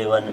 A1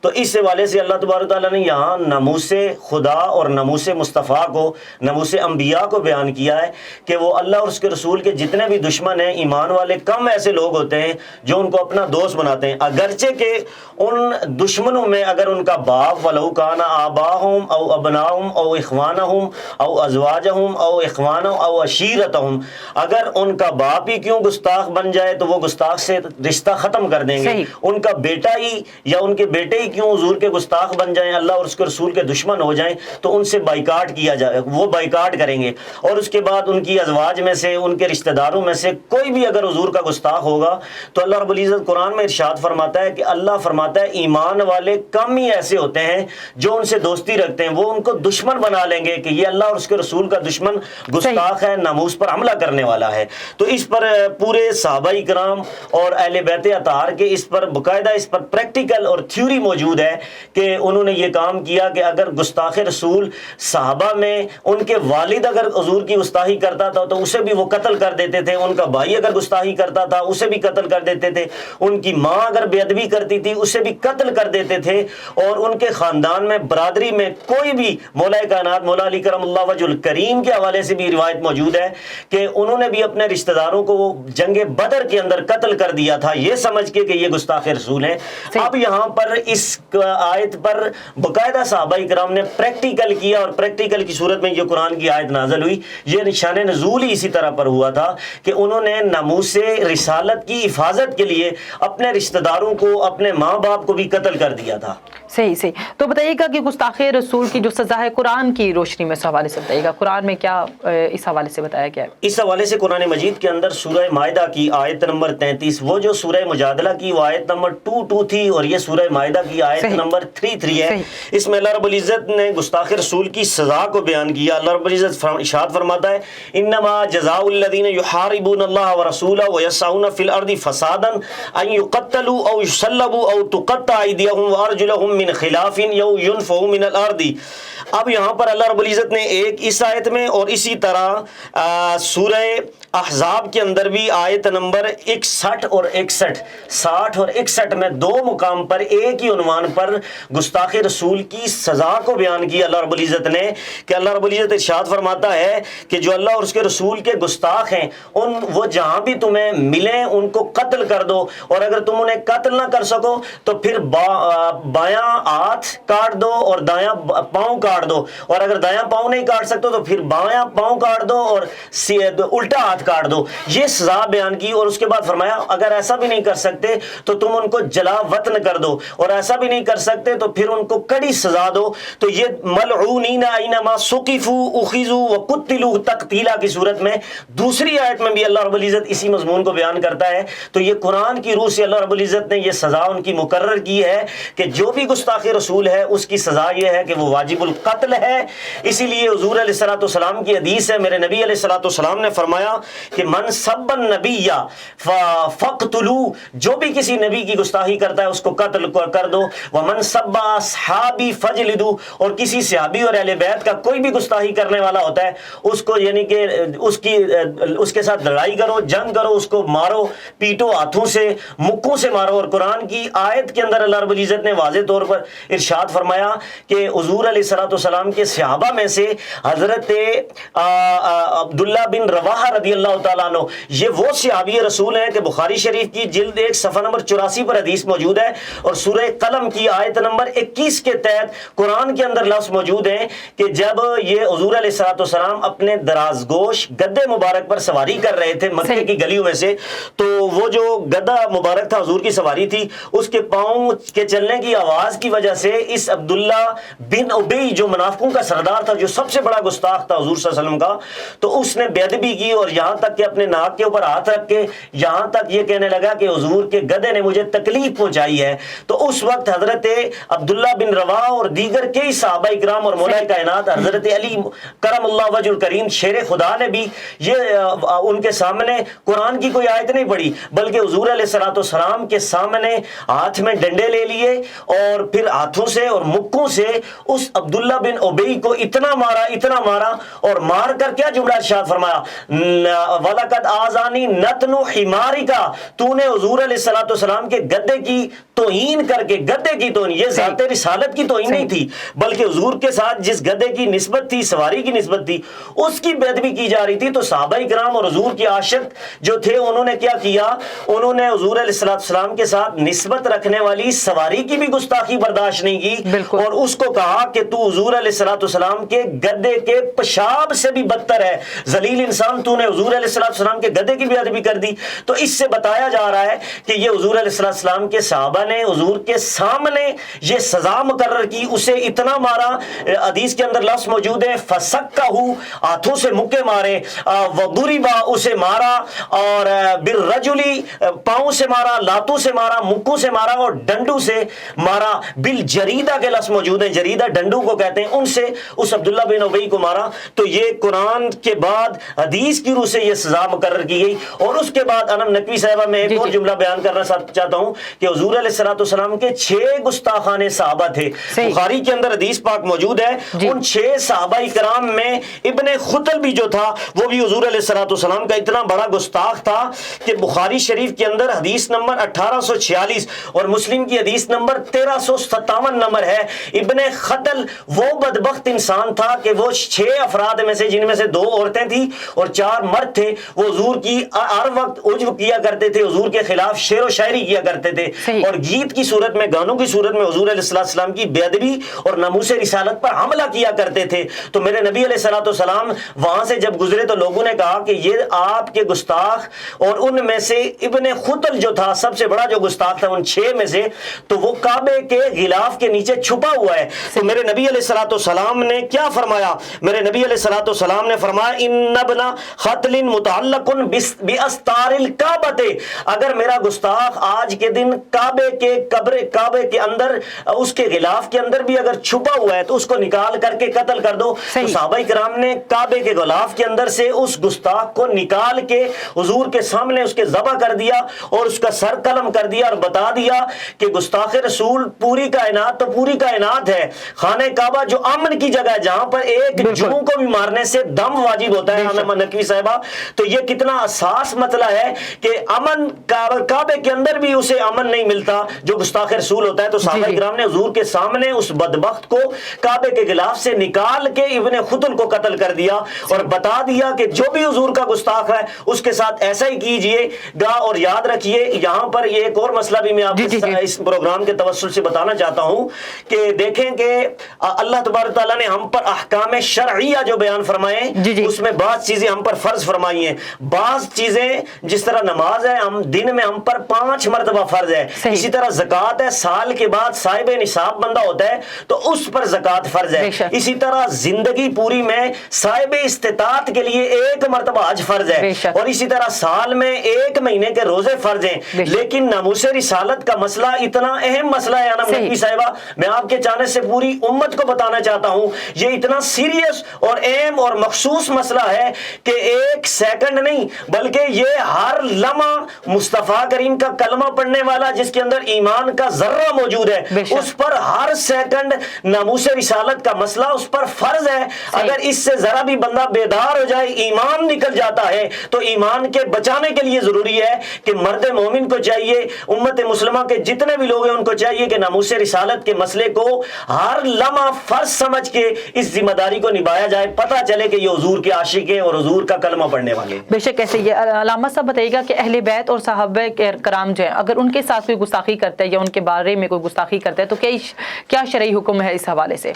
تو اس حوالے سے اللہ تبارک تعالیٰ نے یہاں ناموس خدا اور ناموس مصطفیٰ کو، ناموس انبیاء کو بیان کیا ہے کہ وہ اللہ اور اس کے رسول کے جتنے بھی دشمن ہیں، ایمان والے کم ایسے لوگ ہوتے ہیں جو ان کو اپنا دوست بناتے ہیں، اگرچہ کہ ان دشمنوں میں اگر ان کا باپ وَلَوْ كَانَ آبَاؤُهُمْ أَوْ أَبْنَاؤُهُمْ أَوْ إِخْوَانَهُمْ أَوْ أَزْوَاجَهُمْ أَوْ إِخْوَانَهُمْ أَوْ عَشِيرَتَهُمْ، اگر ان کا باپ ہی کیوں گستاخ بن جائے تو وہ گستاخ سے رشتہ ختم کر دیں گے، ان کا بیٹا ہی یا ان کے بیٹے ہی کیوں حضور کے گستاخ بن جائیں، اللہ اور اس کے رسول کے دشمن ہو جائیں، تو ان سے بائیکاٹ کیا جائے، وہ بائیکاٹ کریں گے۔ اور اس کے بعد ان کی ازواج میں سے، ان کے رشتہ داروں میں سے کوئی بھی اگر حضور کا گستاخ ہوگا تو اللہ رب العزت قرآن میں ارشاد فرماتا ہے کہ اللہ فرماتا ہے ایمان والے کم ہی ایسے ہوتے ہیں جو ان سے دوستی رکھتے ہیں، وہ ان کو دشمن بنا لیں گے کہ یہ اللہ اور اس کے رسول کا دشمن گستاخ ہے، ناموس پر حملہ کرنے والا ہے۔ تو اس پر پورے صحابہ کرام اور اہل بیت اطہار کے اس پر باقاعدہ اس پر پریکٹیکل اور تھیوری موجود ہے کہ انہوں نے یہ کام کیا کہ اگر گستاخ رسول صحابہ میں ان کے والد اگر حضور کی گستاخی کرتا تھا تو اسے بھی وہ قتل کر دیتے تھے، ان کا بھائی اگر گستاخی کرتا تھا اسے بھی قتل کر دیتے تھے، ان کی ماں اگر بے ادبی کرتی تھی اسے بھی قتل کر دیتے تھے، اور ان کے خاندان میں برادری میں کوئی بھی، مولا کائنات مولا علی کرم اللہ وجہ الکریم کے حوالے سے بھی روایت موجود ہے کہ انہوں نے بھی اپنے رشتہ داروں کو جنگ بدر کے اندر قتل کر دیا تھا یہ سمجھ کے کہ یہ گستاخ رسول ہیں۔ اب یہاں پر اس آیت پر باقاعدہ صحابہ کرام نے پریکٹیکل کیا، اور پریکٹیکل کی صورت میں یہ قرآن کی آیت نازل ہوئی۔ یہ نشان نزول ہی اسی طرح پر ہوا تھا کہ انہوں نے ناموس رسالت کی حفاظت کے لیے اپنے رشتہ داروں کو، اپنے ماں باپ کو بھی قتل کر دیا تھا۔ صحیح تو بتائیے گا کہ گستاخ رسول کی جو سزا ہے قرآن کی روشنی میں اس حوالے سے بتائیے گا، قرآن میں کیا اس حوالے سے بتایا گیا ہے؟ اس حوالے سے قرآن مجید کے اندر سورہ مائدہ کی آیت نمبر 33، وہ جو سورہ مجادلہ کی وہ آیت نمبر 22 تھی، اور یہ سورہ مائدہ کی آیت نمبر 33 ہے۔ اس میں اللہ رب العزت نے گستاخ رسول کی سزا کو بیان کیا۔ اللہ رب العزت ارشاد فرماتا ہے انما جزاء الذین یحاربون اللہ ورسولہ ویسعون فی الارض فسادا ان یقتلوا او یصلبوا او تقطع ایدیہم وارجلہم من خلاف یو ینفوا من الارض۔ اب یہاں پر اللہ رب العزت نے ایک اس آیت میں اور اسی طرح سورہ احزاب کے اندر بھی آیت نمبر 61 اور 61 60 اور 61 میں دو مقام پر ایک ہی عنوان پر گستاخ رسول کی سزا کو بیان کیا اللہ رب العزت نے، کہ اللہ رب العزت ارشاد فرماتا ہے کہ جو اللہ اور اس کے رسول کے گستاخ ہیں وہ جہاں بھی تمہیں ملیں ان کو قتل کر دو، اور اگر تم انہیں قتل نہ کر سکو تو پھر بایاں ہاتھ کاٹ دو اور دایاں پاؤں کاٹ دو، اور اگر دایاں پاؤں نہیں کاٹ سکتے تو پھر بایاں پاؤں کاٹ دو اور الٹا ہاتھ کاٹ دو۔ یہ سزا بیان کی، اور اس کے بعد فرمایا اگر ایسا بھی نہیں کر سکتے تو تم ان کو جلا وطن کر دو، اور ایسا بھی نہیں کر سکتے تو پھر ان کو کڑی سزا دو۔ تو یہ ملعونین اینما ثقفوا اخذوا وقتلوا تقتیلا کی صورت میں دوسری آیت میں بھی اللہ رب العزت اسی مضمون کو بیان کرتا ہے۔ تو یہ قرآن کی روح سے اللہ رب العزت نے یہ سزا ان کی مقرر کی ہے کہ جو بھی گستاخ رسول ہے اس کی سزا یہ ہے کہ وہ واجب القتل ہے۔ اسی لیے حضور علیہ الصلوۃ والسلام کی حدیث ہے، میرے نبی علیہ الصلوۃ والسلام نے فرمایا کہ من سب النبی فقتلوا، جو بھی کسی نبی کی گستاخی کرتا ہے اس کو قتل کر دو، ومن سب اصحابی فجلدوا، اور کسی صحابی اور اہل بیت کا کوئی بھی گستاخی کرنے والا ہوتا ہے اس کو یعنی کہ اس کے ساتھ لڑائی کرو، جنگ کرو، اس کو مارو، پیٹو، ہاتھوں سے مکوں سے مارو۔ اور قرآن کی آیت کے اندر اللہ رب العزت نے واضح طور پر ارشاد فرمایا کہ حضور علیہ الصلوۃ والسلام کے صحابہ میں سے حضرت عبداللہ بن رواحہ رضی اللہ تعالیٰ عنہ، یہ وہ صحابی رسول ہیں کہ بخاری شریف کی جلد 1 صفحہ نمبر 84 پر حدیث موجود ہے، اور سورہ قلم کی آیت نمبر 21 کے تحت قرآن کے اندر لفظ موجود ہیں کہ جب یہ حضور علیہ الصلوۃ والسلام اپنے درازگوش گدے مبارک پر سواری کر رہے تھے مکے کی گلیوں میں سے، تو وہ جو گدا مبارک تھا حضور کی سواری تھی، اس کے پاؤں کے چلنے کی آواز کی وجہ سے اس عبداللہ بن ابی جو منافقوں کا سردار تھا، جو سب سے بڑا گستاخ تھا حضور صلی اللہ علیہ وسلم کا، تو اس نے بے ادبی کی اور یہاں تک کہ اپنے ناک کے اوپر ہاتھ رکھ کے یہاں تک یہ کہنے لگا کہ حضور کے گدے نے مجھے تکلیف پہنچائی ہے۔ تو اس وقت حضرت عبداللہ بن رواحہ اور دیگر کئی صحابہ کرام اور مولا کائنات حضرت علی کرم اللہ وجہ الکریم شیر خدا نے بھی یہ ان کے سامنے قرآن کی کوئی آیت نہیں پڑھی، بلکہ حضور علیہ الصلوۃ والسلام کے سامنے ہاتھ میں ڈنڈے لے لیے اور پھر ہاتھوں سے اور مکوں سے اس عبداللہ عبداللہ بن ابی کو اتنا مارا اور مار کر کیا جملہ ارشاد فرمایا, وَلَقَدْ آذَانِي نَتْنُ حِمَارِكَ, تو نے حضور علیہ الصلوۃ والسلام کے گدے کی توہین کر کے, گدے کی توہین, یہ ذات رسالت کی توہین نہیں تھی بلکہ حضور کے ساتھ جس گدے کی نسبت تھی, سواری کی نسبت تھی, اس کی بے ادبی کی جا رہی تھی. تو صحابہ کرام اور حضور کے عاشق جو تھے انہوں نے کیا کیا, انہوں نے حضور علیہ الصلوۃ والسلام کے ساتھ نسبت رکھنے والی سواری کی بھی گستاخی برداشت نہیں کی اور اس کو کہا کہ تو حضور علیہ الصلوۃ والسلام کے گدے کے پیشاب سے بھی بدتر ہے, ذلیل انسان, تو نے حضور علیہ الصلوۃ والسلام کے گدے کی بے ادبی کر دی. تو اس سے بتایا جا رہا ہے کہ یہ حضور علیہ الصلوۃ والسلام کے صحابہ نے حضور کے سامنے یہ سزا مقرر کی, اسے اتنا مارا. حدیث کے اندر لفظ موجود ہے فسکہ, ہاتھوں سے مکے مارے, وضربا, اسے مارا, اور بالرجلی, پاؤں سے مارا, لاتوں سے مارا, مکوں سے مارا, اور ڈنڈو سے مارا. بالجریدہ کے لفظ موجود ہیں, جریدہ ڈنڈو کو کہتے ہیں, ان سے اس عبداللہ بن ابی کو مارا. تو یہ قرآن کے بعد حدیث کی روح سے یہ سزا مقرر کی گئی. اور اس کے بعد انم نقوی صاحبہ میں ایک اور جملہ بیان کرنا چاہتا ہوں کہ حضور علیہ الصلوۃ والسلام کے 6 گستاخان صحابہ تھے. بخاری کے اندر حدیث پاک موجود ہے. ان 6 صحابہ کرام میں ابن خطل بھی جو تھا وہ بھی حضور علیہ الصلوۃ والسلام کا اتنا بڑا گستاخ تھا کہ بخاری شریف کے اندر حدیث نمبر 1846 اور مسلم کی حدیث نمبر 1357 نمبر ہے. ابن خطل وہ بدبخت انسان تھا کہ وہ 6 افراد میں سے, جن میں سے 2 عورتیں تھیں اور 4 مرد تھے, وہ حضور کی ہر وقت عجب کیا کرتے تھے, حضور کے خلاف شعر و شاعری کیا کرتے تھے اور گیت کی صورت میں, گانوں کی صورت میں حضور علیہ السلام کی بے ادبی اور ناموس رسالت پر حملہ کیا کرتے تھے. تو میرے نبی علیہ الصلوۃ والسلام وہاں سے جب گزرے تو لوگوں نے کہا کہ یہ آپ کے گستاخ, اور ان میں سے ابن خطل جو تھا سب سے بڑا جو گستاخ تھا ان 6 میں سے, تو وہ کعبے کے غلاف کے نیچے چھپا ہوا ہے. تو میرے نبی علیہ الصلوۃ والسلام نے کیا فرمایا, میرے نبی علیہ الصلوۃ والسلام نے فرمایا ان ابن خطل متعلق باستار الکعبۃ, اگر میرا گستاخ آج کے دن کعبے کے اندر اس کے غلاف کے اندر بھی اگر چھپا ہوا ہے تو اس کو نکال کر کے قتل کر دو. تو صحابہ کرام نے کعبے کے غلاف کے اندر سے اس گستاخ کو نکال کے حضور کے سامنے اس کے ذبح کر دیا اور اس کا سر قلم کر دیا اور بتا دیا کہ گستاخ رسول پوری کائنات تو پوری کائنات ہے, خانہ کعبہ جو امن کی جگہ ہے جہاں پر ایک جوں کو بھی مارنے سے دم واجب ہوتا ہے. نقوی صاحبہ, تو یہ کتنا اساس مسئلہ ہے کہ امن کعبے کے اندر بھی اسے امن نہیں ملتا جو گستاخ رسول ہوتا ہے. تو صحابہ کرام نے حضور کے سامنے اس بدبخت کو کعبے کے غلاف سے نکال کے ابن خطل کو قتل کر دیا اور بتا دیا کہ جو بھی حضور کا گستاخ ہے اس کے ساتھ ایسا ہی کیجئے گا. اور یاد رکھیے یہاں پر یہ ایک اور مسئلہ بھی میں آپ اس پروگرام کے توسل سے بتانا چاہتا ہوں کہ دیکھیں کہ اللہ تبارک تعالیٰ نے ہم پر احکام شرعیہ جو بیان فرمائے اس میں بعض چیزیں ہم پر فرض فرمائی ہیں. بعض چیزیں جس طرح نماز ہے ہم دن میں ہم پر 5 مرتبہ فرض ہے, اسی طرح زکوٰۃ ہے, سال کے بعد صاحب نصاب بندہ ہوتا ہے تو اس پر زکوٰۃ فرض ہے. اسی طرح زندگی پوری میں صاحب استطاعت کے لیے 1 مرتبہ حج فرض ہے, اور اسی طرح سال میں 1 مہینے کے روزے فرض ہیں. لیکن ناموس رسالت کا مسئلہ اتنا اہم مسئلہ ہے نقوی صاحبہ, میں آپ کے چاہنے سے پوری امت کو بتانا چاہتا ہوں یہ اتنا سیریس اور اہم اور مخصوص مسئلہ ہے کہ 1 سیکنڈ نہیں بلکہ یہ ہر لمحہ مصطفیٰ کریم کا کلمہ پڑھنے والا جس کے اندر ایمان کا ذرہ موجود ہے اس پر ہر سیکنڈ ناموس رسالت کا مسئلہ اس پر فرض ہے. اگر اس سے ذرا بھی بندہ بیدار ہو جائے, ایمان نکل جاتا ہے, تو ایمان کے بچانے کے لیے ضروری ہے کہ مرد مومن کو چاہیے, امت مسلمہ کے جتنے بھی لوگ ہیں ان کو چاہیے کہ ناموس رسالت کے مسئلے کو ہر لمحہ فرض سمجھ کے اس ذمہ داری کو نبھایا جائے, پتہ چلے کہ یہ حضور کے عاشق ہیں اور حضور کا کلمہ پڑھنے والے. بے شک ایسے یہ علامہ صاحب بتائیے گا کہ اہل بیت اور صحابہ کرام جو ہیں اگر ان کے ساتھ کوئی گستاخی کرتا ہے یا ان کے بارے میں کوئی گستاخی کرتا ہے تو کیا شرعی حکم ہے اس حوالے سے؟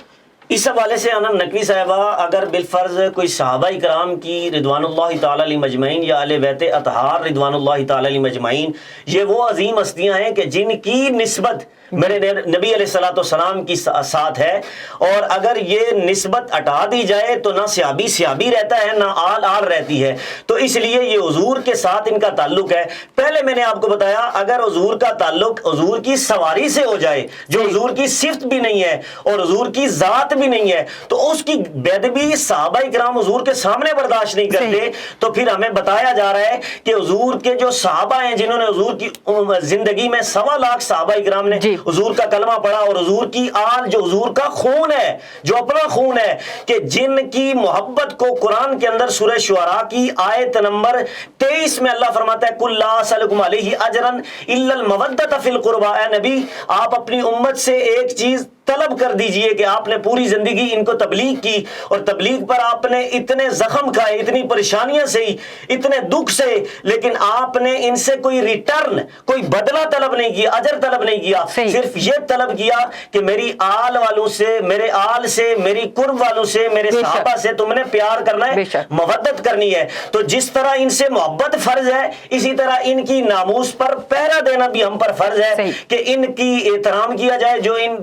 اس حوالے سے انم نقوی صاحبہ اگر بالفرض کوئی صحابہ کرام کی رضوان اللہ تعالی علیہ مجمعین یا اہل بیت اطہار رضوان اللہ تعالی علیہ مجمعین یہ وہ عظیم ہستیاں ہیں کہ جن کی نسبت میرے نبی علیہ الصلوۃ والسلام کی ساتھ ہے, اور اگر یہ نسبت ہٹا دی جائے تو نہ صحابی رہتا ہے نہ آل رہتی ہے. تو اس لیے یہ حضور کے ساتھ ان کا تعلق ہے. پہلے میں نے آپ کو بتایا اگر حضور کا تعلق حضور کی سواری سے ہو جائے جو حضور کی صفت بھی نہیں ہے اور حضور کی ذات بھی نہیں ہے تو اس کی بے ادبی صحابہ کرام حضور کے سامنے برداشت نہیں کرتے. تو پھر ہمیں بتایا جا رہا ہے کہ حضور کے جو صحابہ ہیں جنہوں نے حضور کی زندگی میں 1.25 لاکھ صحابہ کرام نے حضور کا کلمہ پڑھا اور حضور کی آل جو حضور کا خون ہے, جو اپنا خون ہے, کہ جن کی محبت کو قرآن کے اندر سورہ شعراء کی آیت نمبر 23 میں اللہ فرماتا ہے قُلْ لَا أَسْأَلُكُمْ عَلَيْهِ أَجْرًا إِلَّا الْمَوَدَّةَ فِي الْقُرْبَى. اے نبی آپ اپنی امت سے ایک چیز طلب کر دیجئے کہ آپ نے پوری زندگی ان کو تبلیغ کی اور تبلیغ پر آپ نے اتنے زخم کھائے, اتنی پریشانیاں سہی, اتنے دکھ سے, لیکن آپ نے ان سے کوئی ریٹرن, کوئی بدلہ طلب نہیں کیا, اجر طلب نہیں کیا, صرف یہ طلب کیا کہ میری آل والوں سے, میرے آل سے, میری قرب والوں سے, میرے صحابہ سے تم نے پیار کرنا ہے, مودت کرنی ہے. تو جس طرح ان سے محبت فرض ہے اسی طرح ان کی ناموس پر پہرا دینا بھی ہم پر فرض ہے کہ ان کی احترام کیا جائے. جو ان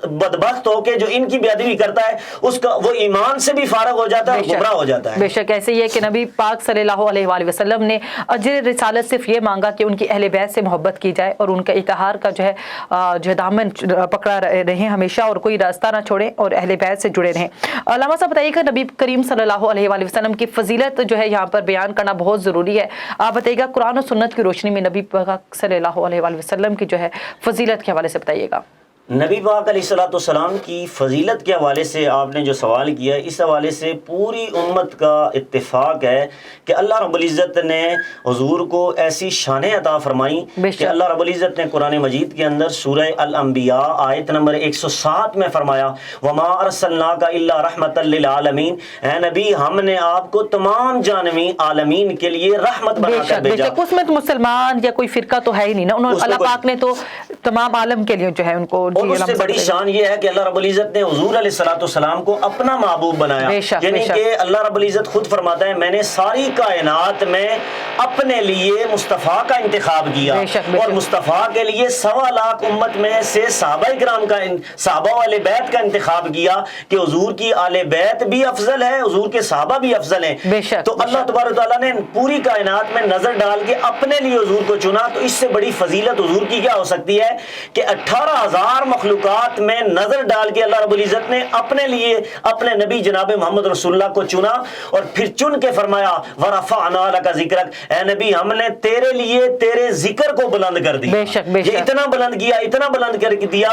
بدبخت ہو کے جو ان کی بے ادبی کرتا ہے اس کا وہ ایمان سے بھی فارغ ہو جاتا ہے اور گمراہ ہو جاتا ہے. بے شک ایسے ہی ہے کہ نبی پاک صلی اللہ علیہ وآلہ وسلم نے اجر رسالت صرف یہ مانگا کہ ان کی اہل بیت سے محبت کی جائے اور ان کا اطہار کا جو ہے دامن پکڑا رہیں ہمیشہ اور کوئی راستہ نہ چھوڑیں اور اہل بیت سے جڑے رہیں. علامہ صاحب بتائیے کہ نبی کریم صلی اللہ علیہ وآلہ وسلم کی فضیلت جو ہے یہاں پر بیان کرنا بہت ضروری ہے. آپ بتائیے گا قرآن و سنت کی روشنی میں نبی پاک صلی اللہ علیہ وآلہ وسلم کی جو ہے فضیلت کے حوالے سے بتائیے گا. نبی پاک علیہ السلام کی فضیلت کے حوالے سے آپ نے جو سوال کیا, اس حوالے سے پوری امت کا اتفاق ہے کہ اللہ رب العزت نے حضور کو ایسی شانیں عطا فرمائیں کہ اللہ رب العزت نے قرآن مجید کے اندر سورہ الانبیاء آیت نمبر 107 میں فرمایا وَمَا أَرْسَلْنَاكَ إِلَّا رَحْمَةً لِلْعَالَمِينَ. اے نبی ہم نے آپ کو تمام جانمی عالمین کے لیے رحمت بنا کر بھیجا. اس میں تو مسلمان یا کوئی فرقہ تو ہے ہی نہیں نا, اللہ پاک نے تو تمام عالم کے لیے جو ہے ان کو. اور اس سے بڑی شان یہ ہے کہ اللہ رب العزت نے حضور علیہ السلام کو اپنا محبوب بنایا. یعنی کہ اللہ رب العزت خود فرماتا ہے میں نے ساری کائنات میں اپنے لیے مصطفیٰ کا انتخاب کیا اور مصطفیٰ کے لیے 1.25 لاکھ امت میں سے صحابہ کرام کا, صحابہ والے بیت کا انتخاب کیا کہ حضور کی آل بیت بھی افضل ہے, حضور کے صحابہ بھی افضل ہیں. تو اللہ تبارک تعالیٰ نے پوری کائنات میں نظر ڈال کے اپنے لیے حضور کو چنا. تو اس سے بڑی فضیلت حضور کی کیا ہو سکتی ہے کہ 18,000 مخلوقات میں نظر ڈال کے اللہ رب العزت نے اپنے لیے اپنے نبی جناب محمد رسول اللہ کو چنا اور پھر چن کے فرمایا وَرَفَعْنَا لَكَ ذِكْرَكَ. اے نبی ہم نے تیرے لیے تیرے ذکر کو بلند کر دیا. یہ اتنا بلند کیا, اتنا بلند کر دیا.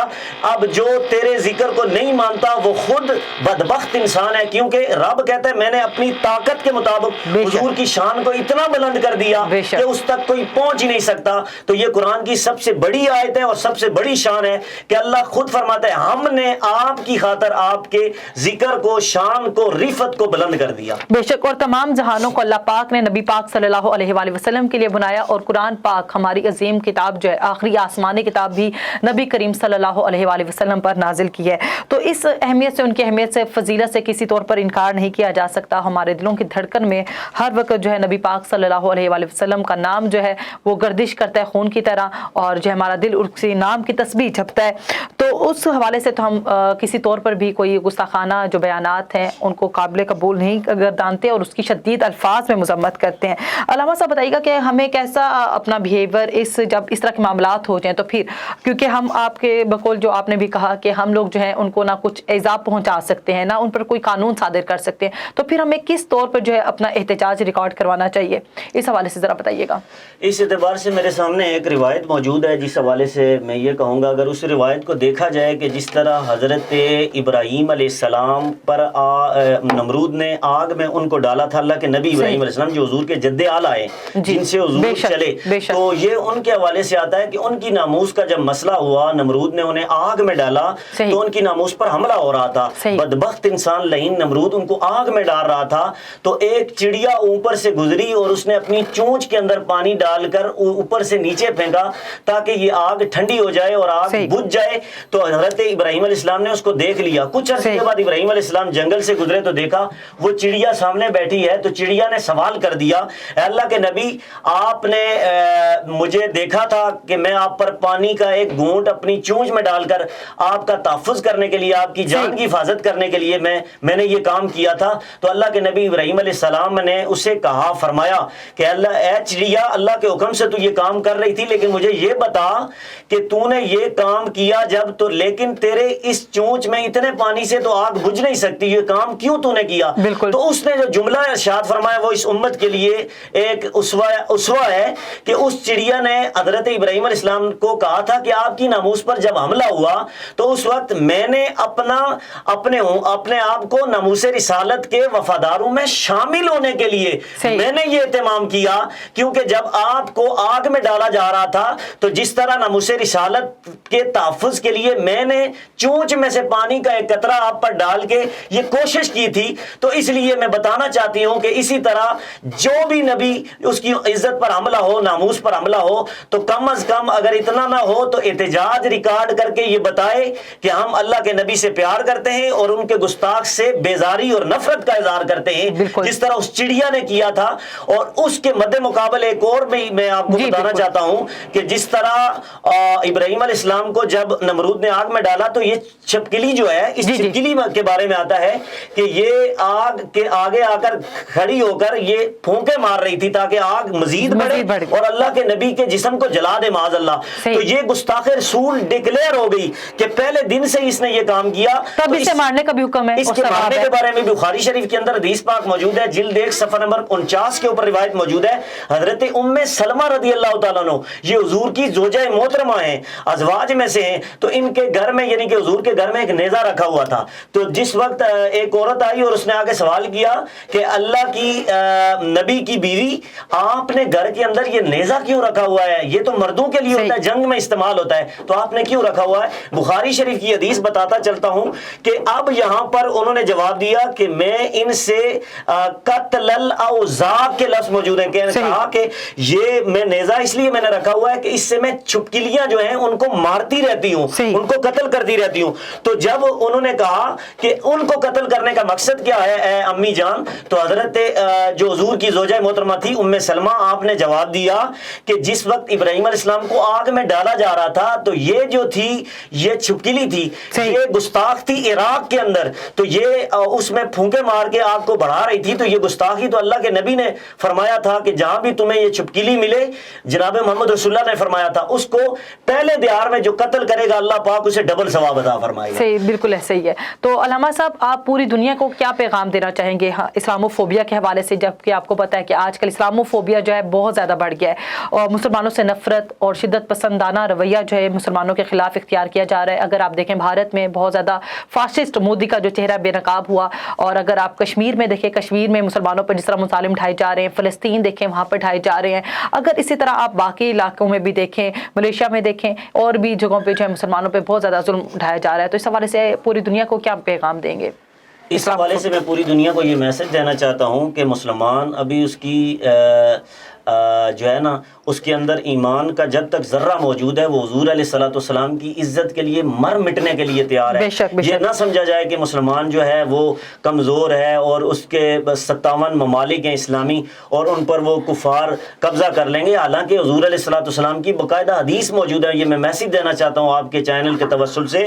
اب جو تیرے ذکر کو نہیں مانتا وہ خود بدبخت انسان ہے, کیونکہ رب کہتا ہے میں نے اپنی طاقت کے مطابق حضور کی شان کو اتنا بلند کر دیا کہ اس تک کوئی پہنچ ہی نہیں سکتا. تو یہ قرآن کی سب سے بڑی آیت ہے اور سب سے بڑی شان ہے کہ اللہ خود فرماتا ہے ہم نے آپ کی خاطر آپ کے ذکر کو, شان کو, رفت کو بلند کر دیا. بے شک, اور تمام جہانوں کو اللہ پاک نے نبی پاک صلی اللہ علیہ وآلہ وسلم کے لیے بنایا اور قرآن پاک ہماری عظیم کتاب جو ہے آخری آسمانی کتاب بھی نبی کریم صلی اللہ علیہ وآلہ وسلم پر نازل کی ہے. تو اس اہمیت سے, ان کی اہمیت سے, فضیلت سے کسی طور پر انکار نہیں کیا جا سکتا. ہمارے دلوں کی دھڑکن میں ہر وقت جو ہے نبی پاک صلی اللہ علیہ وآلہ وسلم کا نام جو ہے وہ گردش کرتا ہے خون کی طرح اور جو ہمارا دل اسی نام کی تسبیح جپتا ہے. تو اس حوالے سے تو ہم کسی طور پر بھی کوئی گستاخانہ جو بیانات ہیں ان کو قابل قبول نہیں گردانتے اور اس کی شدید الفاظ میں مذمت کرتے ہیں. علامہ صاحب بتائیے گا کہ ہمیں کیسا اپنا بیہیویئر جب اس طرح کے معاملات ہو جائیں تو پھر, کیونکہ ہم آپ کے بقول جو آپ نے بھی کہا کہ ہم لوگ جو ہیں ان کو نہ کچھ ایذا پہنچا سکتے ہیں نہ ان پر کوئی قانون صادر کر سکتے ہیں, تو پھر ہمیں کس طور پر جو ہے اپنا احتجاج ریکارڈ کروانا چاہیے, اس حوالے سے ذرا بتائیے گا. اس اعتبار سے میرے سامنے ایک روایت موجود ہے جس حوالے سے میں یہ کہوں گا اگر اس روایت کو دیکھا جائے کہ جس طرح حضرت ابراہیم علیہ السلام پر نمرود نے آگ میں ان کو ڈالا تھا, اللہ کے نبی ابراہیم علیہ السلام جو حضور کے جد اعلیٰ ہیں جن سے حضور چلے, تو یہ ان کے حوالے سے آتا ہے کہ ان کی ناموس کا جب مسئلہ ہوا نمرود نے انہیں آگ میں ڈالا تو ان کی ناموس پر حملہ ہو رہا تھا. بدبخت انسان لعین نمرود ان کو آگ میں ڈال رہا تھا تو ایک چڑیا اوپر سے گزری اور اس نے اپنی چونچ کے اندر پانی ڈال کر اوپر سے نیچے پھینکا تاکہ یہ آگ ٹھنڈی ہو جائے اور آگ بجھ جائے. تو حضرت ابراہیم علیہ السلام نے اس کو دیکھ لیا. کچھ عرصے کے بعد ابراہیم علیہ السلام جنگل سے گزرے تو دیکھا وہ چڑیا سامنے بیٹھی ہے. تو چڑیا نے سوال کر دیا اے اللہ کے نبی آپ نے مجھے دیکھا تھا کہ میں آپ پر پانی کا ایک گھونٹ اپنی چونچ میں ڈال کر آپ کا تحفظ کرنے کے لیے, آپ کی جان کی حفاظت کرنے کے لیے میں نے یہ کام کیا تھا. تو اللہ کے نبی ابراہیم علیہ السلام نے اسے کہا, فرمایا کہ اللہ اے چڑیا اللہ کے حکم سے تو یہ کام کر رہی تھی لیکن مجھے یہ بتا کہ تو نے یہ کام کیا جب تو لیکن تیرے اس چونچ میں اتنے پانی سے تو آگ بجھ نہیں سکتی، یہ کام کیوں تو نے کیا؟ بالکل. تو اس نے جو جملہ ارشاد فرمایا وہ اس امت کے لیے ایک اسوہ ہے کہ اس چڑیا نے حضرت ابراہیم علیہ السلام کو کہا تھا کہ آپ کی ناموس پر جب حملہ ہوا تو اس وقت میں نے اپنے آپ کو ناموس رسالت کے وفاداروں میں شامل ہونے کے لیے میں نے یہ اہتمام کیا، کیونکہ جب آپ کو آگ میں ڈالا جا رہا تھا تو جس طرح ناموس رسالت کے تحفظ کے لیے میں نے چونچ میں سے پانی کا ایک قطرہ آپ پر ڈال کے یہ کوشش کی تھی، تو اس لیے میں بتانا چاہتی ہوں کہ اسی طرح جو بھی نبی اس کی عزت پر حملہ ہو، ناموس پر حملہ ہو، تو کم از کم اگر اتنا نہ ہو تو احتجاج ریکارڈ کر کے یہ بتائے کہ ہم اللہ کے نبی سے پیار کرتے ہیں اور ان کے گستاخ سے بیزاری اور نفرت کا اظہار کرتے ہیں، جس طرح اس چڑیا نے کیا تھا۔ اور اس کے مد مقابل ایک اور بھی میں آپ کو بتانا چاہتا ہوں کہ جس طرح ابراہیم علیہ السلام کو جب نمرود نے آگ میں ڈالا تو یہ چھپکلی جو ہے، اس چھپکلی کے بارے میں آتا ہے کہ یہ آگ کے آگے آ کر کھڑی ہو کر یہ پھونکے مار رہی تھی تاکہ آگ مزید بڑھے اور اللہ کے نبی کے جسم کو جلا دے معاذ اللہ۔ تو یہ گستاخ رسول ڈکلیئر ہو گئی کہ پہلے دن سے اس نے یہ کام کیا، تب اسے مارنے کا بھی حکم ہے۔ اس کے مارنے کے بارے میں بھی بخاری شریف کے اندر حدیث پاک موجود ہے، جلد 1 صفحہ نمبر 49 کے اوپر روایت موجود ہے۔ حضرت ام سلمہ رضی اللہ تعالیٰ عنہ یہ حضور کی زوجہ محترمہ ہیں، ازواج میں سے ہیں، تو ان کے گھر میں یعنی کہ حضور کے گھر میں ایک نیزہ رکھا ہوا تھا۔ تو جس وقت ایک عورت آئی اور اس نے آگے سوال کیا کہ اللہ کی نبی کی بیوی، آپ نے گھر کے اندر یہ نیزہ کیوں رکھا ہوا ہے؟ یہ تو مردوں کے لیے ہوتا ہے، جنگ میں استعمال ہوتا ہے، تو آپ نے کیوں رکھا ہوا ہے؟ بخاری شریف کی حدیث بتاتا چلتا ہوں کہ اب یہاں پر انہوں نے جواب دیا کہ میں ان سے قتل الاوزاع کے لفظ موجود ہیں، کہا کہ یہ میں نیزہ اس لیے میں نے رکھا ہوا ہے کہ اس سے میں چھپکلیاں جو ہیں ان کو مارتی رہتی ہوں، ان کو قتل کرتی رہتی ہوں۔ تو جب انہوں نے کہا کہ ان کو قتل کرنے کا مقصد کیا ہے اے امی جان، تو حضرت جو حضور کی زوجہ محترمہ تھی ام سلمہ، آپ نے جواب دیا کہ جس وقت ابراہیم علیہ السلام کو آگ میں ڈالا جا رہا تھا تو یہ جو تھی یہ چھپکلی تھی، یہ گستاخ تھی عراق کے اندر، تو یہ اس میں پھونکے مار کے آگ کو بڑھا رہی تھی، تو یہ گستاخی تو اللہ کے نبی نے فرمایا تھا کہ جہاں بھی تمہیں یہ چھپکلی ملے، جناب محمد رسول اللہ نے فرمایا تھا اس کو پہلے دیار میں جو قتل کرے گا اللہ پاک اسے ڈبل ثواب عطا فرمائے گا۔ صحیح، بالکل ایسے ہی ہے۔ تو علامہ صاحب آپ پوری دنیا کو کیا پیغام دینا چاہیں گے اسلاموفوبیا کے حوالے سے، جبکہ آپ کو پتہ ہے کہ آج کل اسلاموفوبیا جو ہے بہت زیادہ بڑھ گیا ہے اور مسلمانوں سے نفرت اور شدت پسندانہ رویہ جو ہے مسلمانوں کے خلاف اختیار کیا جا رہا ہے۔ اگر آپ دیکھیں بھارت میں بہت زیادہ فاسسٹ مودی کا جو چہرہ بے نقاب ہوا، اور اگر آپ کشمیر میں دیکھیں، کشمیر میں مسلمانوں پر جس طرح مظالم ڈھائے جا رہے ہیں، فلسطین دیکھیں وہاں پر ڈھائے جا رہے ہیں، اگر اسی طرح آپ باقی علاقوں میں بھی دیکھیں، ملیشیا میں دیکھیں اور بھی جگہوں پہ جو ہے مسلمانوں پہ بہت زیادہ ظلم ڈھایا جا رہا ہے، تو اس حوالے سے پوری دنیا کو کیا پیغام دیں گے؟ اس حوالے سے میں پوری دنیا کو یہ میسج دینا چاہتا ہوں کہ مسلمان ابھی اس کی جو ہے نا اس کے اندر ایمان کا جب تک ذرہ موجود ہے وہ حضور علیہ الصلوۃ والسلام کی عزت کے لیے مر مٹنے کے لیے تیار ہے۔ یہ نہ سمجھا جائے کہ مسلمان جو ہے وہ کمزور ہے اور اس کے 57 ممالک ہیں اسلامی اور ان پر وہ کفار قبضہ کر لیں گے، حالانکہ حضور علیہ الصلوۃ والسلام کی باقاعدہ حدیث موجود ہے۔ یہ میں میسج دینا چاہتا ہوں آپ کے چینل کے توسل سے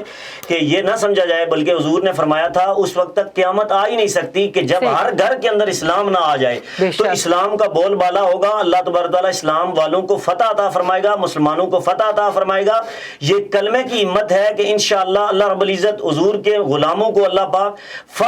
کہ یہ نہ سمجھا جائے، بلکہ حضور نے فرمایا تھا اس وقت تک قیامت آ ہی نہیں سکتی کہ جب ہر گھر کے اندر اسلام نہ آ جائے، تو اسلام کا بول بالا ہوگا، اللہ تبارک تعالیٰ اسلام والوں کو فتح عطا فرمائے گا، مسلمانوں کو فتح عطا فرمائے گا۔ یہ کلمے کی ہمت ہے کہ انشاءاللہ اللہ رب العزت حضور کے غلاموں کو اللہ پاک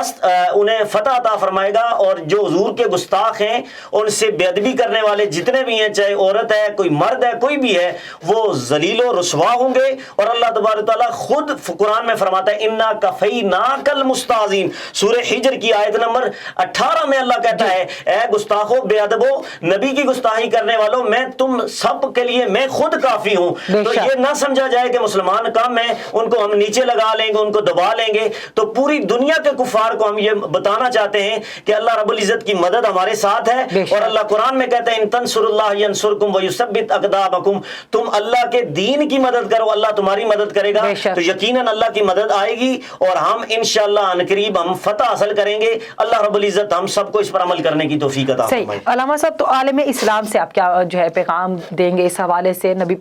انہیں فتح عطا فرمائے گا، اور جو حضور کے گستاخ ہیں ان سے بے ادبی کرنے والے جتنے بھی ہیں، چاہے عورت ہے، کوئی مرد ہے، کوئی بھی ہے، وہ ذلیل و رسوا ہوں گے۔ اور اللہ تبارک تعالیٰ خود قرآن میں فرماتا ہے انا کفیناک المستہزئین، سورہ حجر کی آیت نمبر 18 میں اللہ کہتا ہے اے گستاخو، بے ادبو، نبی کی گستاخی کرنے والوں، میں تم سب کے لیے میں خود کافی ہوں۔ تو یہ نہ سمجھا جائے کہ مسلمان کم ہیں، ان کو ہم نیچے لگا لیں گے، ان کو دبا لیں گے۔ تو پوری دنیا کے کفار کو ہم یہ بتانا چاہتے ہیں کہ اللہ رب العزت کی مدد ہمارے ساتھ ہے، اور اللہ قرآن میں کہتا ہے ان تنصروا اللہ ینصرکم ویثبت اقدامکم، تم اللہ کے دین کی مدد کرو اللہ تمہاری مدد کرے گا۔ تو یقیناً اللہ کی مدد آئے گی اور ہم انشاءاللہ عنقریب ہم فتح حاصل کریں گے۔ اللہ رب العزت ہم سب کو اس پر عمل کرنے کی توفیق عطا فرمائے۔ علامہ صاحب، تو عالم اسلام سے آپ کیا جو ہے پیغام دیں گے اس حوالے سے؟ نبی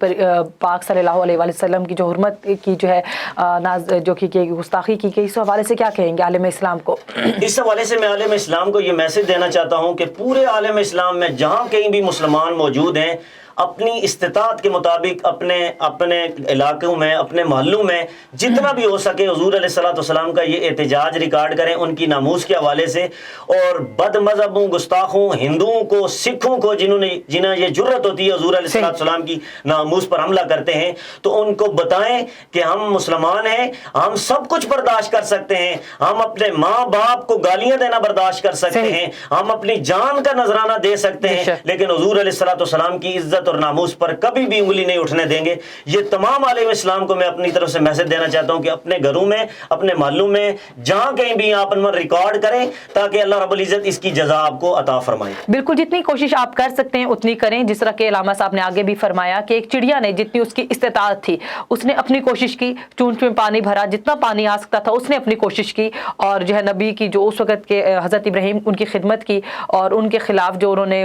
پاک صلی اللہ علیہ وسلم کی جو حرمت کی جو ہے جو کی گستاخی کی گئی، اس حوالے سے کیا کہیں گے عالم اسلام کو؟ اس حوالے سے میں عالم اسلام کو یہ میسج دینا چاہتا ہوں کہ پورے عالم اسلام میں جہاں کہیں بھی مسلمان موجود ہیں، اپنی استطاعت کے مطابق اپنے علاقوں میں، اپنے محلوں میں جتنا بھی ہو سکے حضور علیہ الصلوۃ والسلام کا یہ احتجاج ریکارڈ کریں ان کی ناموس کے حوالے سے، اور بد مذہبوں، گستاخوں، ہندوؤں کو، سکھوں کو جنہیں یہ جرت ہوتی ہے حضور علیہ الصلوۃ والسلام کی ناموس پر حملہ کرتے ہیں، تو ان کو بتائیں کہ ہم مسلمان ہیں، ہم سب کچھ برداشت کر سکتے ہیں، ہم اپنے ماں باپ کو گالیاں دینا برداشت کر سکتے ہیں، ہم اپنی جان کا نذرانہ دے سکتے ہیں، لیکن حضور علیہ الصلوۃ والسلام کی عزت اور ناموس پر کبھی بھی انگلی نہیں اٹھنے دیں گے۔ یہ تمام عالم اسلام کو میں اپنی طرف سے میسج دینا چاہتا ہوں کہ اپنے گھروں میں، اپنے محلوں میں، جہاں کہیں بھی آپ ان پر ریکارڈ کریں تاکہ اللہ رب العزت اس کی جزا آپ کو عطا فرمائے۔ بالکل، جتنی کوشش آپ کر سکتے ہیں اتنی کریں، جس طرح کہ علامہ صاحب نے آگے بھی فرمایا کہ ایک چڑیا نے جتنی اس کی استطاعت تھی اس نے اپنی کوشش کی، چونچ میں پانی بھرا، جتنا پانی آ سکتا تھا اس نے اپنی کوشش کی، اور جو ہے نبی کی جو اس وقت کے حضرت ابراہیم ان کی خدمت کی، اور ان کے خلاف جو انہوں نے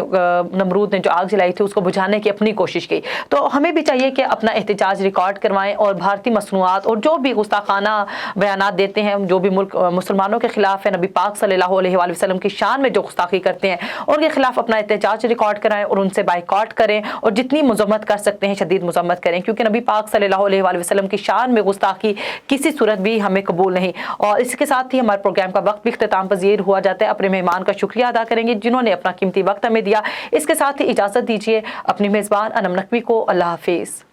نمرود نے جو آگ جلائی تھی اس کو بجھانے کی اپنی کوشش کی۔ تو ہمیں بھی چاہیے کہ اپنا احتجاج ریکارڈ کروائیں، اور بھارتی مصنوعات اور جو بھی گستاخانہ بیانات دیتے ہیں، جو بھی ملک مسلمانوں کے خلاف ہے، نبی پاک صلی اللہ علیہ وآلہ وسلم کی شان میں جو گستاخی کرتے ہیں ان کے خلاف اپنا احتجاج ریکارڈ کرائیں اور ان سے بائیکاٹ کریں، اور جتنی مذمت کر سکتے ہیں شدید مذمت کریں، کیونکہ نبی پاک صلی اللہ علیہ وآلہ وسلم کی شان میں گستاخی کسی صورت بھی ہمیں قبول نہیں۔ اور اس کے ساتھ ہی ہمارے پروگرام کا وقت بھی اختتام پذیر ہوا جاتا ہے۔ اپنے مہمان کا شکریہ ادا کریں گے جنہوں نے اپنا قیمتی وقت ہمیں دیا۔ اس کے ساتھ ہی اجازت دیجیے اپنی میزبان انم نقوی کو۔ اللہ حافظ۔